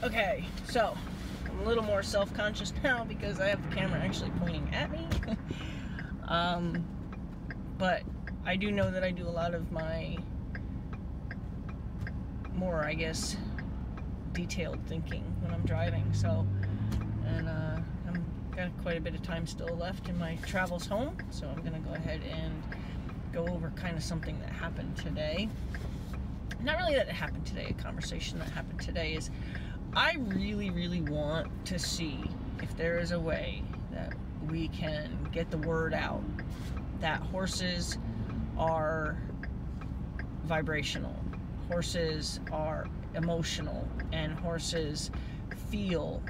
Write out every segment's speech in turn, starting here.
Okay, so I'm a little more self-conscious now because I have the camera actually pointing at me. But I do know that I do a lot of my more, I guess, detailed thinking when I'm driving. So, and I've got quite a bit of time still left in my travels home. So I'm gonna go ahead and go over kind of something that happened today. Not really that it happened today, a conversation that happened today is I really, really want to see if there is a way that we can get the word out that horses are vibrational, horses are emotional, and horses feel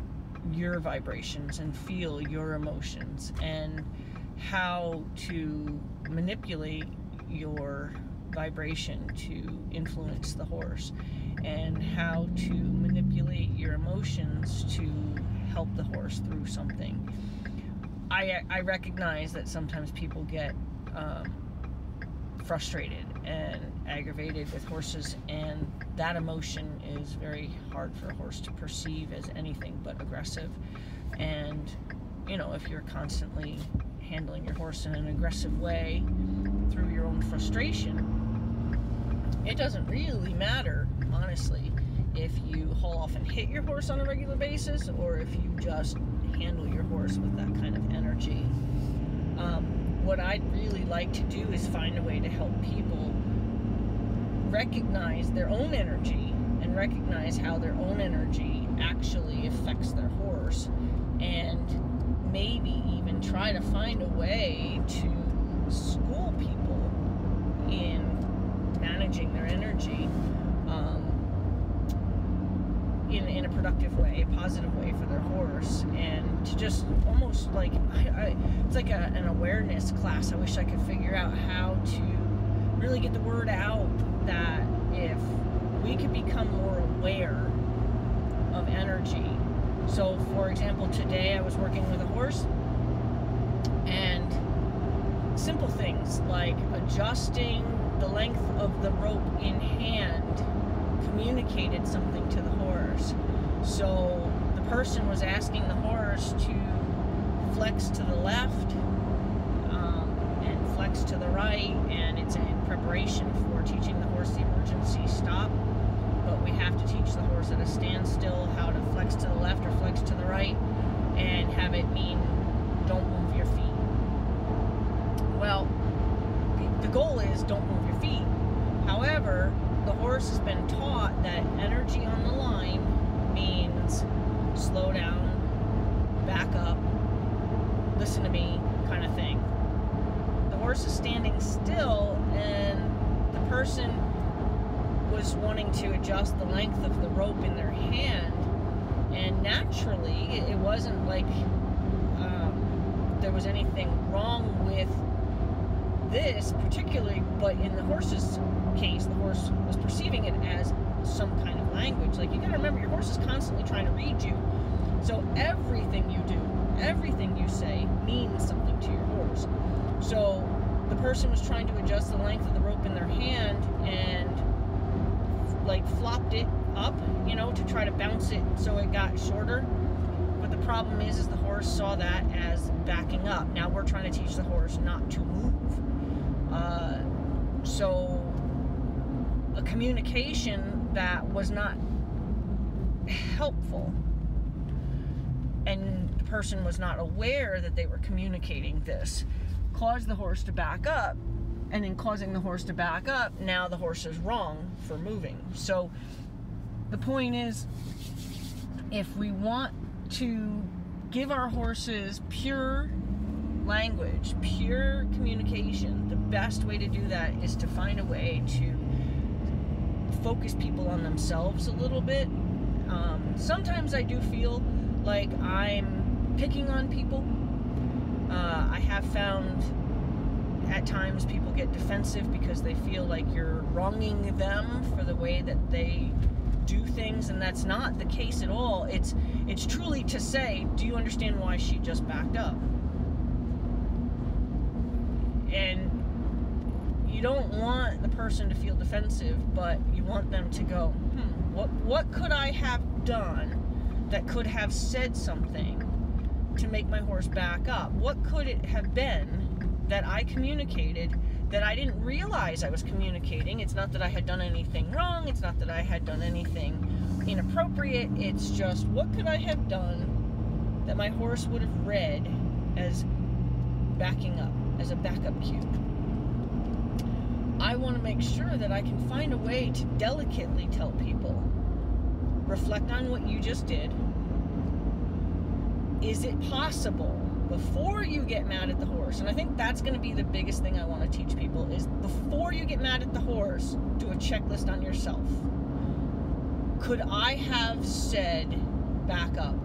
your vibrations and feel your emotions, and how to manipulate your vibration to influence the horse, and how to manipulate your emotions to help the horse through something. I recognize that sometimes people get frustrated and aggravated with horses, and that emotion is very hard for a horse to perceive as anything but aggressive. And you know, if you're constantly handling your horse in an aggressive way through your own frustration, it doesn't really matter, honestly, if you haul off and hit your horse on a regular basis or if you just handle your horse with that kind of energy. What I'd really like to do is find a way to help people recognize their own energy and recognize how their own energy actually affects their horse, and maybe even try to find a way to school people in managing their energy in a productive way, a positive way for their horse, and to just almost like it's like an awareness class. I wish I could figure out how to really get the word out that if we could become more aware of energy. So for example, today I was working with a horse, and simple things like adjusting the length of the rope in hand communicated something to the horse. So the person was asking the horse to flex to the left and flex to the right, and it's in preparation for teaching the horse the emergency stop. But we have to teach the horse at a standstill how to flex to the left or flex to the right, and have it mean don't move your feet. Well, the goal is don't move your feet. However, the horse has been taught that energy on the line means slow down, back up, listen to me, kind of thing. The horse is standing still, and the person was wanting to adjust the length of the rope in their hand, and naturally it wasn't like there was anything wrong with this particularly, but in the horse's case, the horse was perceiving it as some kind of language. Like, you gotta remember, your horse is constantly trying to read you, so everything you do, everything you say means something to your horse. So the person was trying to adjust the length of the rope in their hand and like flopped it up, you know, to try to bounce it so it got shorter. But the problem is the horse saw that as backing up. Now we're trying to teach the horse not to move. So a communication that was not helpful, and the person was not aware that they were communicating this, caused the horse to back up. And in causing the horse to back up, now the horse is wrong for moving. So the point is, if we want to give our horses pure language, pure communication, the best way to do that is to find a way to focus people on themselves a little bit. Sometimes I do feel like I'm picking on people. I have found at times people get defensive because they feel like you're wronging them for the way that they do things, and that's not the case at all. It's truly to say, do you understand why she just backed up? And you don't want the person to feel defensive, but you want them to go, what could I have done that could have said something to make my horse back up? What could it have been that I communicated that I didn't realize I was communicating? It's not that I had done anything wrong. It's not that I had done anything inappropriate. It's just, what could I have done that my horse would have read as backing up, as a backup cue? I want to make sure that I can find a way to delicately tell people, reflect on what you just did. Is it possible, before you get mad at the horse, and I think that's going to be the biggest thing I want to teach people, is before you get mad at the horse, do a checklist on yourself. Could I have said back up?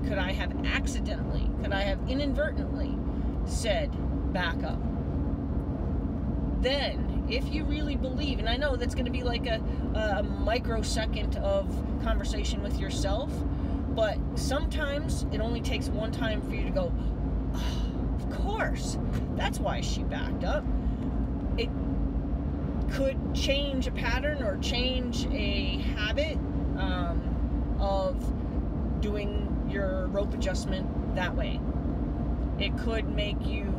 Could I have accidentally, could I have inadvertently said back up? Then, if you really believe, and I know that's going to be like a microsecond of conversation with yourself, but sometimes it only takes one time for you to go, oh, of course, that's why she backed up. It could change a pattern or change a habit of doing your rope adjustment that way. It could make you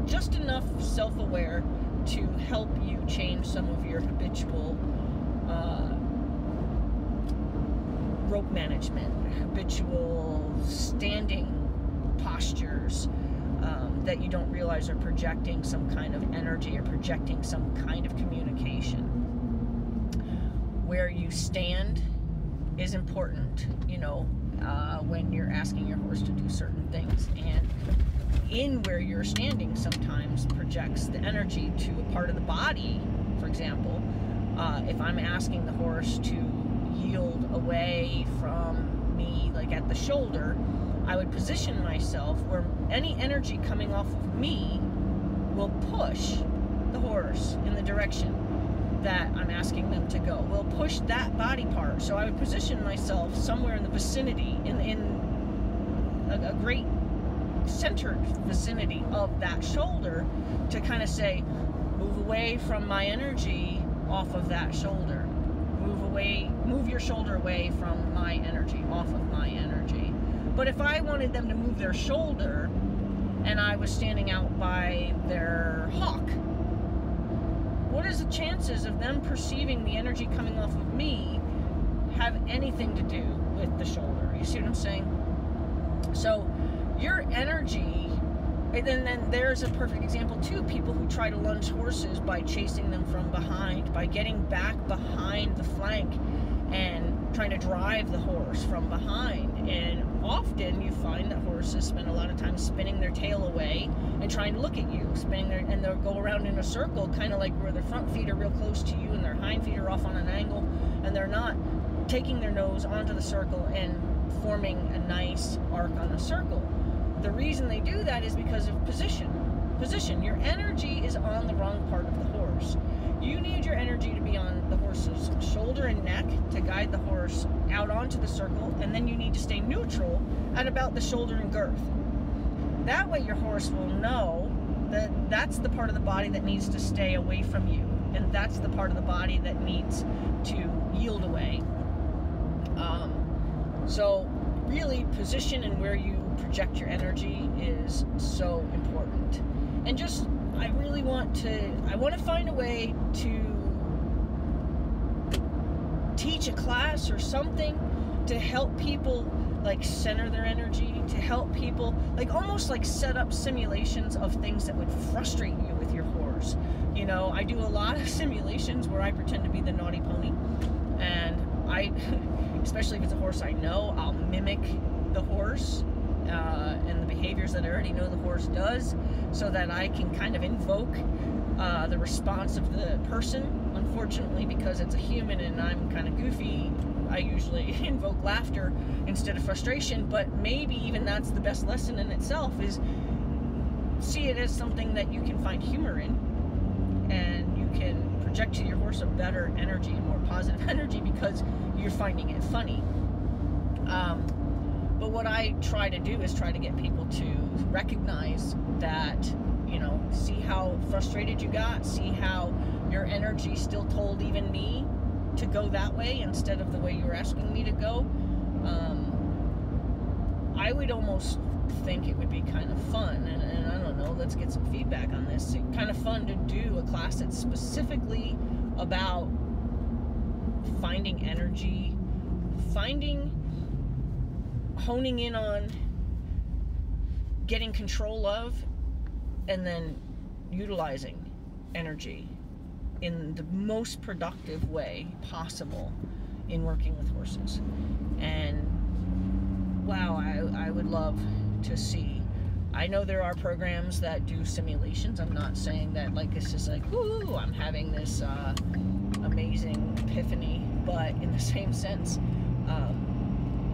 just enough self-aware to help you change some of your habitual rope management, habitual standing postures that you don't realize are projecting some kind of energy or projecting some kind of communication. Where you stand is important, you know, when you're asking your horse to do certain things, and in where you're standing sometimes projects the energy to a part of the body. For example, if I'm asking the horse to yield away from me, like at the shoulder, I would position myself where any energy coming off of me will push the horse in the direction that I'm asking them to go. Will push that body part. So I would position myself somewhere in the vicinity, in a great centered vicinity of that shoulder, to kind of say, move away from my energy off of that shoulder. Move your shoulder away from my energy, off of my energy. But if I wanted them to move their shoulder and I was standing out by their hock, what is the chances of them perceiving the energy coming off of me have anything to do with the shoulder? You see what I'm saying? So your energy, and then there's a perfect example too. People who try to lunge horses by chasing them from behind, by getting back behind the flank and trying to drive the horse from behind. And often you find that horses spend a lot of time spinning their tail away and trying to look at you, and they'll go around in a circle, kind of like where their front feet are real close to you and their hind feet are off on an angle, and they're not taking their nose onto the circle and forming a nice arc on the circle. The reason they do that is because of position. Your energy is on the wrong part of the horse. You need your energy to be on the horse's shoulder and neck to guide the horse out onto the circle, and then you need to stay neutral at about the shoulder and girth. That way your horse will know that that's the part of the body that needs to stay away from you, and that's the part of the body that needs to yield away. So really, position and where you project your energy is so important. And just, I want to find a way to teach a class or something to help people like center their energy, to help people like almost like set up simulations of things that would frustrate you with your horse. You know, I do a lot of simulations where I pretend to be the naughty pony, and especially if it's a horse I know, I'll mimic the horse and the behaviors that I already know the horse does, so that I can kind of invoke the response of the person. Unfortunately, because it's a human and I'm kind of goofy, I usually invoke laughter instead of frustration, but maybe even that's the best lesson in itself, is see it as something that you can find humor in, and you can project to your horse a better energy, a more positive energy, because you're finding it funny. But what I try to do is try to get people to recognize that, you know, see how frustrated you got, see how your energy still told even me to go that way instead of the way you were asking me to go. I would almost think it would be kind of fun, and I don't know, let's get some feedback on this. It's kind of fun to do a class that's specifically about finding energy, honing in on getting control of, and then utilizing energy in the most productive way possible in working with horses. And wow, I would love to see. I know there are programs that do simulations. I'm not saying that like it's just like, ooh, I'm having this amazing epiphany, but in the same sense,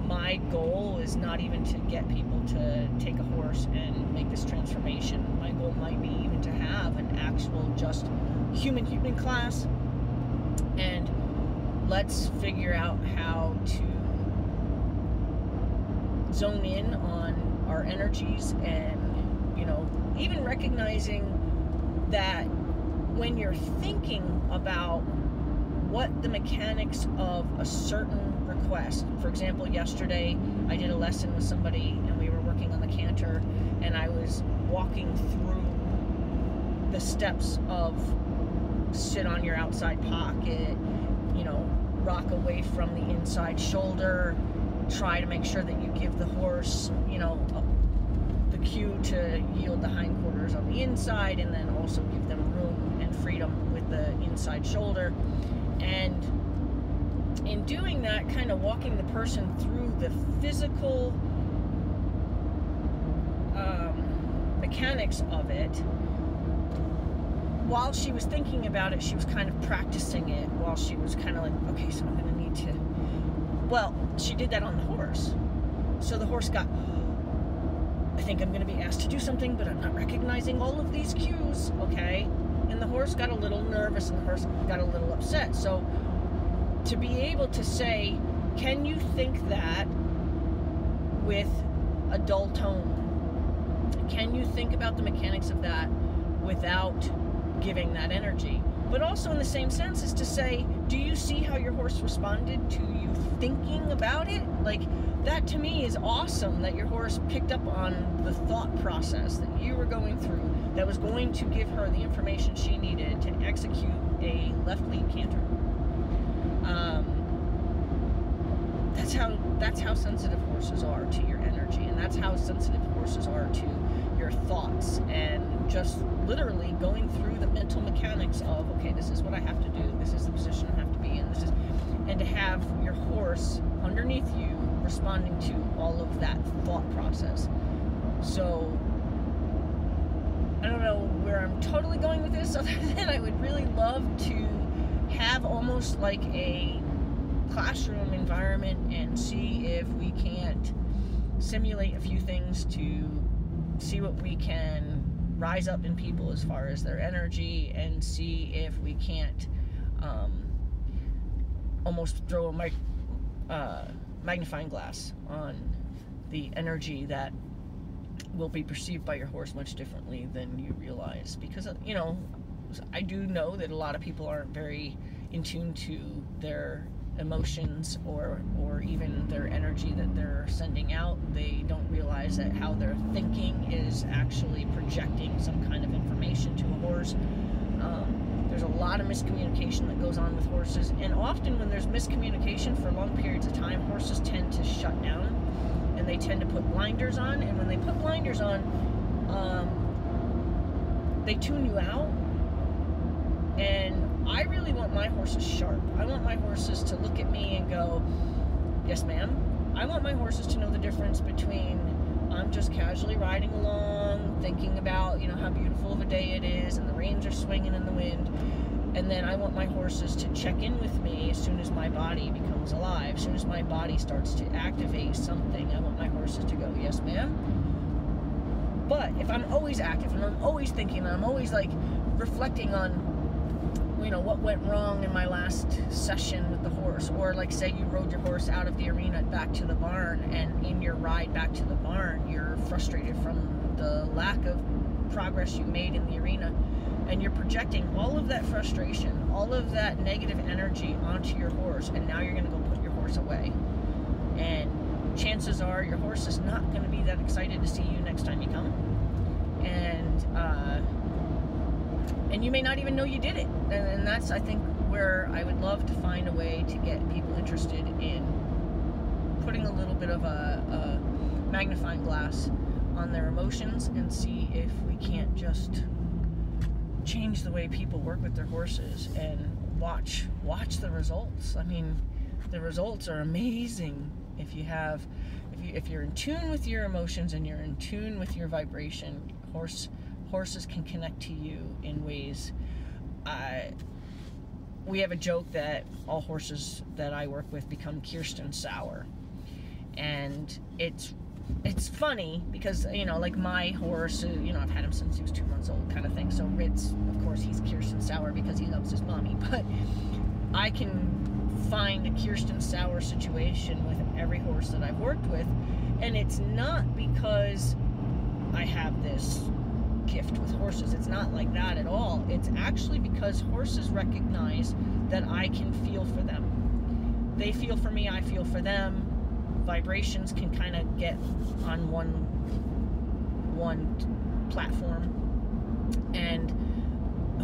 my goal is not even to get people to take a horse and make this transformation. My goal might be even to have an actual just human class, and let's figure out how to zone in on our energies, and even recognizing that when you're thinking about what the mechanics of a certain request, for example, yesterday I did a lesson with somebody and we were working on the canter, and I was walking through the steps of sit on your outside pocket, rock away from the inside shoulder, try to make sure that you give the horse, the cue to yield the hindquarters on the inside, and then also give them room and freedom with the inside shoulder. And in doing that, kind of walking the person through the physical mechanics of it, while she was thinking about it, she was kind of practicing it while she was kind of like, okay, so I'm going to need to, well, she did that on the horse. So the horse got, I think I'm going to be asked to do something, but I'm not recognizing all of these cues, okay? And the horse got a little nervous, and the horse got a little upset. So to be able to say, can you think that with a dull tone? Can you think about the mechanics of that without giving that energy? But also in the same sense is to say, do you see how your horse responded to you thinking about it? Like, that to me is awesome, that your horse picked up on the thought process that you were going through that was going to give her the information she needed to execute a left lead canter. That's how sensitive horses are to your energy, and that's how sensitive horses are to your thoughts, and just literally going through the mental mechanics of, okay, this is what I have to do, this is the position I have to be in, and to have your horse underneath you responding to all of that thought process. So I don't know where I'm totally going with this, other than I would really love to have almost like a classroom environment and see if we can't simulate a few things to see what we can rise up in people as far as their energy, and see if we can't almost throw a magnifying glass on the energy that will be perceived by your horse much differently than you realize. Because, I do know that a lot of people aren't very in tune to their emotions or even their energy that they're sending out. They don't realize that how they're thinking is actually projecting some kind of information to a horse. There's a lot of miscommunication that goes on with horses, and often when there's miscommunication for long periods of time, horses tend to shut down, and they tend to put blinders on, and when they put blinders on, they tune you out. And I really want my horses sharp. I want my horses to look at me and go, yes ma'am. I want my horses to know the difference between I'm just casually riding along, thinking about, how beautiful of a day it is, and the reins are swinging in the wind. And then I want my horses to check in with me as soon as my body becomes alive. As soon as my body starts to activate something, I want my horses to go, yes ma'am. But if I'm always active, and I'm always thinking, and I'm always like reflecting on what went wrong in my last session with the horse, or like say you rode your horse out of the arena back to the barn, and in your ride back to the barn you're frustrated from the lack of progress you made in the arena, and you're projecting all of that frustration, all of that negative energy onto your horse, and now you're going to go put your horse away. And chances are your horse is not going to be that excited to see you next time you come. And you may not even know you did it. And that's, I think, where I would love to find a way to get people interested in putting a little bit of a magnifying glass on their emotions and see if we can't just change the way people work with their horses and watch the results. I mean, the results are amazing if you're in tune with your emotions and you're in tune with your vibration. Horses can connect to you in ways. We have a joke that all horses that I work with become Kirsten Sauer, and it's funny because, you know, like my horse, you know, I've had him since he was 2 months old, kind of thing. So Ritz, of course, he's Kirsten Sauer because he loves his mommy. But I can find a Kirsten Sauer situation with every horse that I've worked with, and it's not because I have this gift with horses. It's not like that at all. It's actually because horses recognize that I can feel for them. They feel for me, I feel for them. Vibrations can kind of get on one platform, and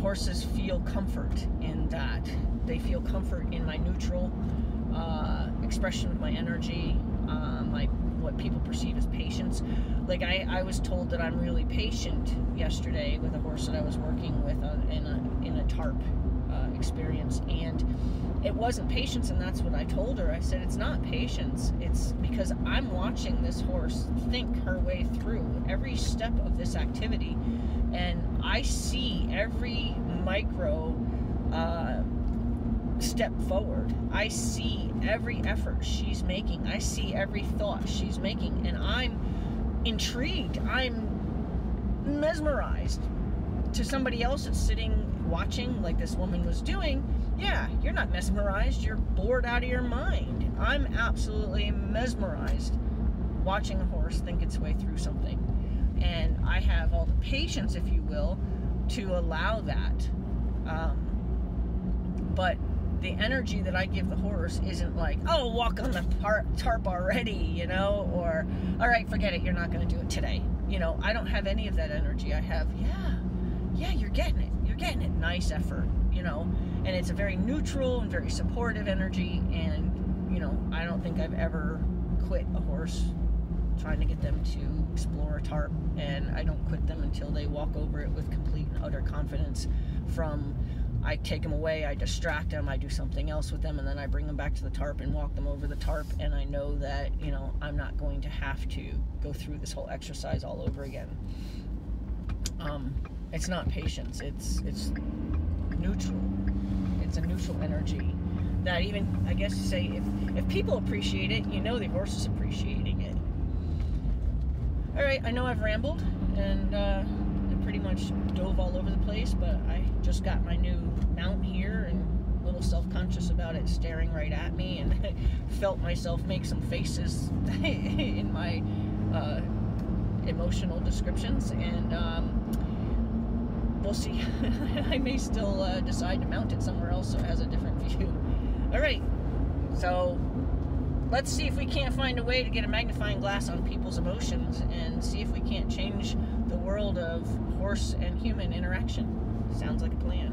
horses feel comfort in that. They feel comfort in my neutral expression of my energy, what people perceive as patience. Like I was told that I'm really patient yesterday with a horse that I was working with in a tarp experience, and it wasn't patience, and that's what I told her. I said, it's not patience, it's because I'm watching this horse think her way through every step of this activity, and I see every micro step forward. I see every effort she's making. I see every thought she's making, and I'm intrigued. I'm mesmerized. To somebody else that's sitting watching like this woman was doing, yeah, you're not mesmerized, you're bored out of your mind. I'm absolutely mesmerized watching a horse think its way through something, and I have all the patience, if you will, to allow that. But the energy that I give the horse isn't like, oh, walk on the tarp already, you know, or all right, forget it, you're not going to do it today. You know, I don't have any of that energy. I have, yeah, you're getting it, nice effort, you know, and it's a very neutral and very supportive energy. And, you know, I don't think I've ever quit a horse trying to get them to explore a tarp, and I don't quit them until they walk over it with complete and utter confidence. From I take them away, I distract them, I do something else with them, and then I bring them back to the tarp and walk them over the tarp, and I know that, you know, I'm not going to have to go through this whole exercise all over again. It's not patience, it's neutral. It's a neutral energy that, even, I guess you say, if people appreciate it, you know the horse is appreciating it. Alright, I know I've rambled, and pretty much dove all over the place, but I just got my new mount here and a little self-conscious about it staring right at me, and felt myself make some faces in my emotional descriptions, and we'll see. I may still decide to mount it somewhere else so it has a different view. Alright, so let's see if we can't find a way to get a magnifying glass on people's emotions and see if we can't change the world of horse and human interaction. Sounds like a plan.